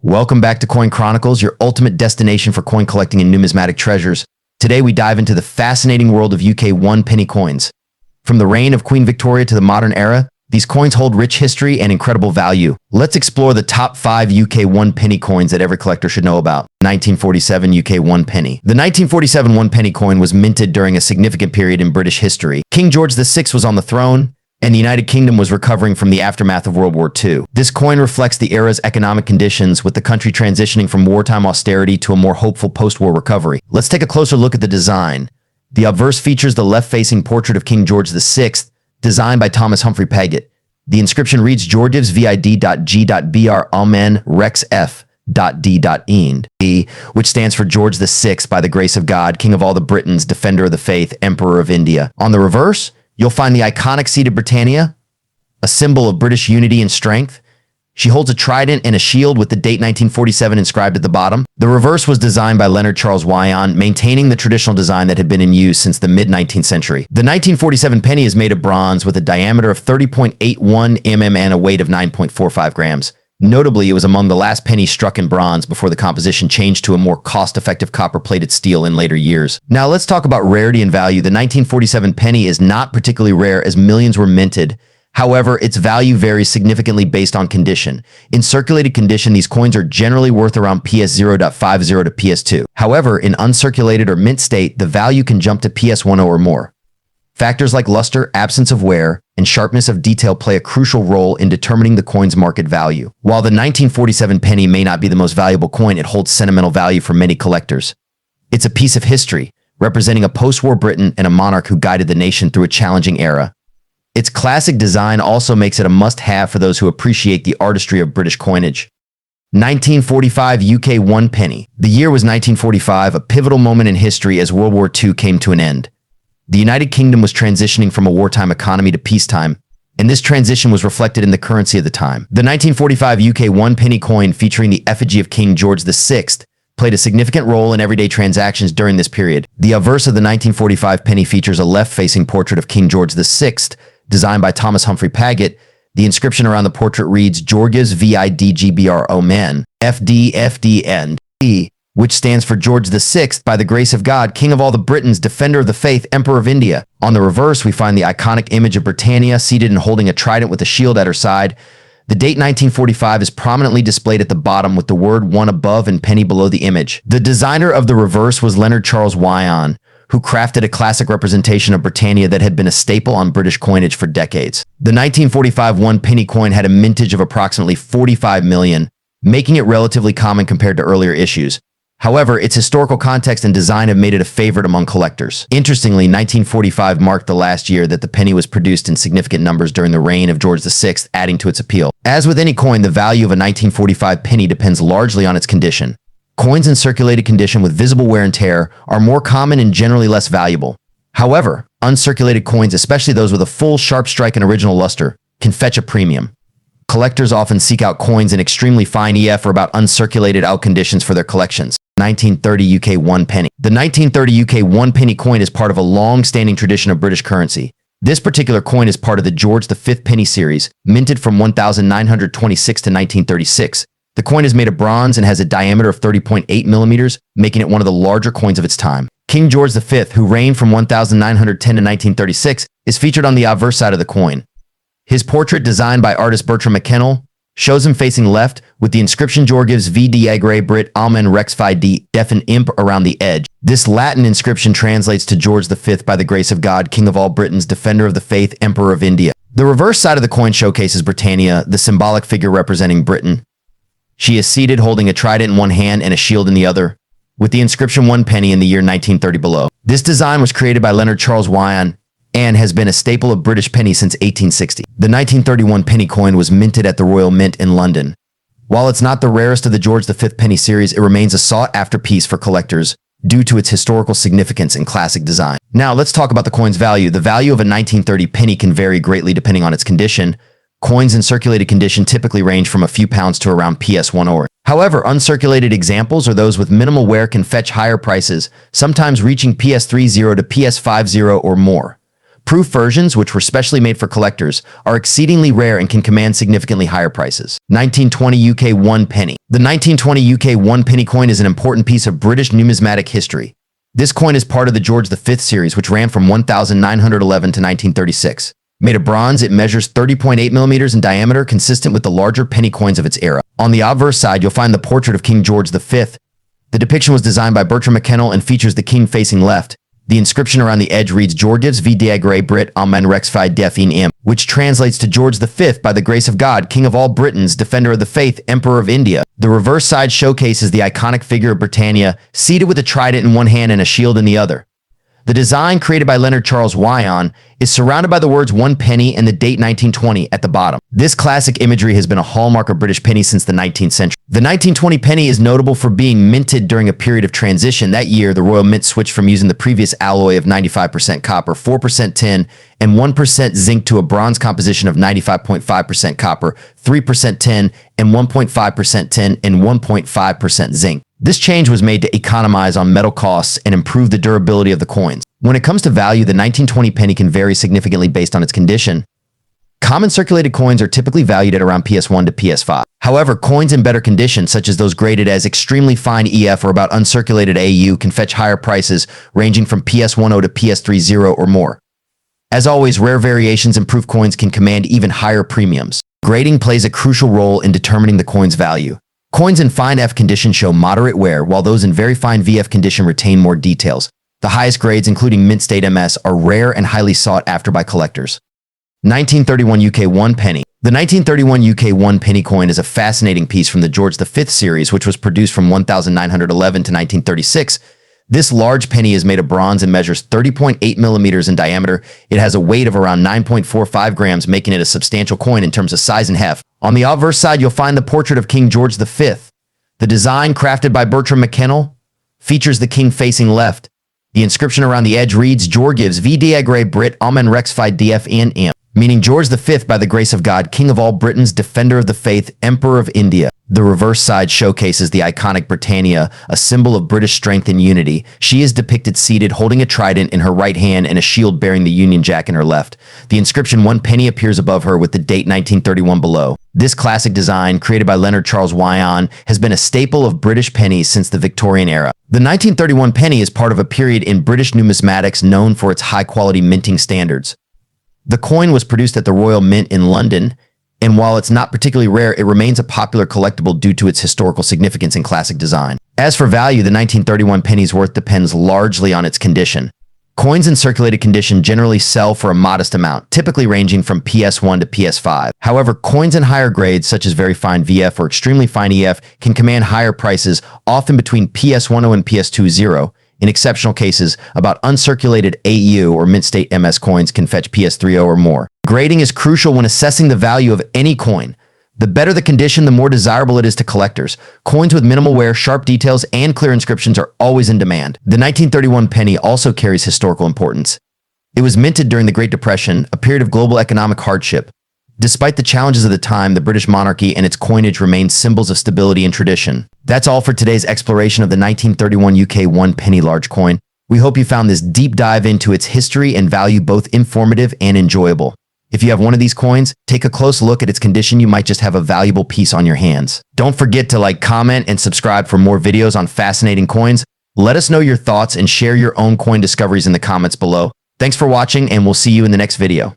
Welcome back to Coin Chronicles, your ultimate destination for coin collecting and numismatic treasures. Today we dive into the fascinating world of UK 1 penny coins. From the reign of Queen Victoria to the modern era, these coins hold rich history and incredible value. Let's explore the top 5 UK 1 penny coins that every collector should know about. 1947 UK 1 penny. The 1947 1 penny coin was minted during a significant period in British history. King George VI was on the throne, and the United Kingdom was recovering from the aftermath of World War II. This coin reflects the era's economic conditions, with the country transitioning from wartime austerity to a more hopeful post-war recovery. Let's take a closer look at the design. The obverse features the left-facing portrait of King George VI, designed by Thomas Humphrey Paget. The inscription reads Georgiev's vid.g.br Amen Rex F.d.end, which stands for George VI, by the grace of God, King of all the Britons, Defender of the Faith, Emperor of India. On the reverse, you'll find the iconic seat of Britannia, a symbol of British unity and strength. She holds a trident and a shield with the date 1947 inscribed at the bottom. The reverse was designed by Leonard Charles Wyon, maintaining the traditional design that had been in use since the mid-19th century. The 1947 penny is made of bronze with a diameter of 30.81 mm and a weight of 9.45 grams. Notably, it was among the last pennies struck in bronze before the composition changed to a more cost-effective copper-plated steel in later years. Now let's talk about rarity and value. The 1947 penny is not particularly rare, as millions were minted. However, its value varies significantly based on condition. In circulated condition, these coins are generally worth around PS 0.50 to PS 2. However, in uncirculated or mint state, the value can jump to PS 10 or more. Factors like luster, absence of wear, and sharpness of detail play a crucial role in determining the coin's market value. While the 1947 penny may not be the most valuable coin, it holds sentimental value for many collectors. It's a piece of history, representing a post-war Britain and a monarch who guided the nation through a challenging era. Its classic design also makes it a must-have for those who appreciate the artistry of British coinage. 1945 UK 1 penny. The year was 1945, a pivotal moment in history as World War II came to an end. The United Kingdom was transitioning from a wartime economy to peacetime, and this transition was reflected in the currency of the time. The 1945 UK 1 penny coin, featuring the effigy of King George VI, played a significant role in everyday transactions during this period. The obverse of the 1945 penny features a left-facing portrait of King George VI, designed by Thomas Humphrey Paget. The inscription around the portrait reads Georgiev's vid.gbr Omen F.d.end, which stands for George VI, by the grace of God, King of all the Britons, Defender of the Faith, Emperor of India. On the reverse, we find the iconic image of Britannia seated and holding a trident with a shield at her side. The date 1945 is prominently displayed at the bottom, with the word 1 above and penny below the image. The designer of the reverse was Leonard Charles Wyon, who crafted a classic representation of Britannia that had been a staple on British coinage for decades. The 1945 1 penny coin had a mintage of approximately 45 million, making it relatively common compared to earlier issues. However, its historical context and design have made it a favorite among collectors. Interestingly, 1945 marked the last year that the penny was produced in significant numbers during the reign of George VI, adding to its appeal. As with any coin, the value of a 1945 penny depends largely on its condition. Coins in circulated condition with visible wear and tear are more common and generally less valuable. However, uncirculated coins, especially those with a full, sharp strike and original luster, can fetch a premium. Collectors often seek out coins in extremely fine EF or about uncirculated out conditions for their collections. 1930 UK 1 penny. The 1930 UK 1 penny coin is part of a long-standing tradition of British currency. This particular coin is part of the George V penny series, minted from 1926 to 1936. The coin is made of bronze and has a diameter of 30.8 millimeters, making it one of the larger coins of its time. King George V, who reigned from 1910 to 1936, is featured on the obverse side of the coin. His portrait, designed by artist Bertram McKennell, shows him facing left, with the inscription Georgiev's vid.gbr Brit Amen Rex Def an imp around the edge. This Latin inscription translates to George V, by the grace of God, King of all Britons, Defender of the Faith, Emperor of India. The reverse side of the coin showcases Britannia, the symbolic figure representing Britain. She is seated, holding a trident in one hand and a shield in the other, with the inscription 1 penny in the year 1930 below. This design was created by Leonard Charles Wyon and has been a staple of British pennies since 1860. The 1931 penny coin was minted at the Royal Mint in London. While it's not the rarest of the George V penny series, it remains a sought-after piece for collectors due to its historical significance and classic design. Now, let's talk about the coin's value. The value of a 1930 penny can vary greatly depending on its condition. Coins in circulated condition typically range from a few pounds to around PS 1 or. However, uncirculated examples or those with minimal wear can fetch higher prices, sometimes reaching PS 30 to PS 50 or more. Proof versions, which were specially made for collectors, are exceedingly rare and can command significantly higher prices. 1920 UK 1 penny. The 1920 UK 1 penny coin is an important piece of British numismatic history. This coin is part of the George V series, which ran from 1911 to 1936. Made of bronze, it measures 30.8 millimeters in diameter, consistent with the larger penny coins of its era. On the obverse side, you'll find the portrait of King George V. The depiction was designed by Bertram McKennell and features the king facing left. The inscription around the edge reads Georgievs v Diagre Brit Amen Rexfi Defin Im, which translates to George V, by the grace of God, King of all Britons, Defender of the Faith, Emperor of India. The reverse side showcases the iconic figure of Britannia, seated with a trident in one hand and a shield in the other. The design, created by Leonard Charles Wyon, is surrounded by the words 1 penny and the date 1920 at the bottom. This classic imagery has been a hallmark of British pennies since the 19th century. The 1920 penny is notable for being minted during a period of transition. That year, the Royal Mint switched from using the previous alloy of 95% copper, 4% tin, and 1% zinc to a bronze composition of 95.5% copper, 3% tin, and 1.5% tin and 1.5% zinc. This change was made to economize on metal costs and improve the durability of the coins. When it comes to value, the 1920 penny can vary significantly based on its condition. Common circulated coins are typically valued at around PS1 to PS5. However, coins in better condition, such as those graded as extremely fine EF or about uncirculated AU, can fetch higher prices, ranging from PS10 to PS30 or more. As always, rare variations in proof coins can command even higher premiums. Grading plays a crucial role in determining the coin's value. Coins in fine F condition show moderate wear, while those in very fine VF condition retain more details. The highest grades, including Mint State MS, are rare and highly sought after by collectors. 1931 UK 1 penny. The 1931 UK 1 penny coin is a fascinating piece from the George V series, which was produced from 1911 to 1936. This large penny is made of bronze and measures 30.8 millimeters in diameter. It has a weight of around 9.45 grams, making it a substantial coin in terms of size and heft. On the obverse side, you'll find the portrait of King George V. The design, crafted by Bertram McKennell, features the king facing left. The inscription around the edge reads Georgievs v Diagre Brit Amen Rexfi Dfn Im, meaning George V, by the grace of God, King of all Britons, Defender of the Faith, Emperor of India. The reverse side showcases the iconic Britannia, a symbol of British strength and unity. She is depicted seated, holding a trident in her right hand and a shield bearing the Union Jack in her left. The inscription 1 penny appears above her with the date 1931 below. This classic design, created by Leonard Charles Wyon, has been a staple of British pennies since the Victorian era. The 1931 penny is part of a period in British numismatics known for its high-quality minting standards. The coin was produced at the Royal Mint in London, and while it's not particularly rare, it remains a popular collectible due to its historical significance and classic design. As for value, the 1931 penny's worth depends largely on its condition. Coins in circulated condition generally sell for a modest amount, typically ranging from PS1 to PS5. However, coins in higher grades, such as very fine VF or extremely fine EF, can command higher prices, often between PS10 and PS20. In exceptional cases, about uncirculated AU or Mint State MS coins can fetch PS30 or more. Grading is crucial when assessing the value of any coin. The better the condition, the more desirable it is to collectors. Coins with minimal wear, sharp details, and clear inscriptions are always in demand. The 1931 penny also carries historical importance. It was minted during the Great Depression, a period of global economic hardship. Despite the challenges of the time, the British monarchy and its coinage remained symbols of stability and tradition. That's all for today's exploration of the 1931 UK 1 penny large coin. We hope you found this deep dive into its history and value both informative and enjoyable. If you have one of these coins, take a close look at its condition. You might just have a valuable piece on your hands. Don't forget to like, comment, and subscribe for more videos on fascinating coins. Let us know your thoughts and share your own coin discoveries in the comments below. Thanks for watching, and we'll see you in the next video.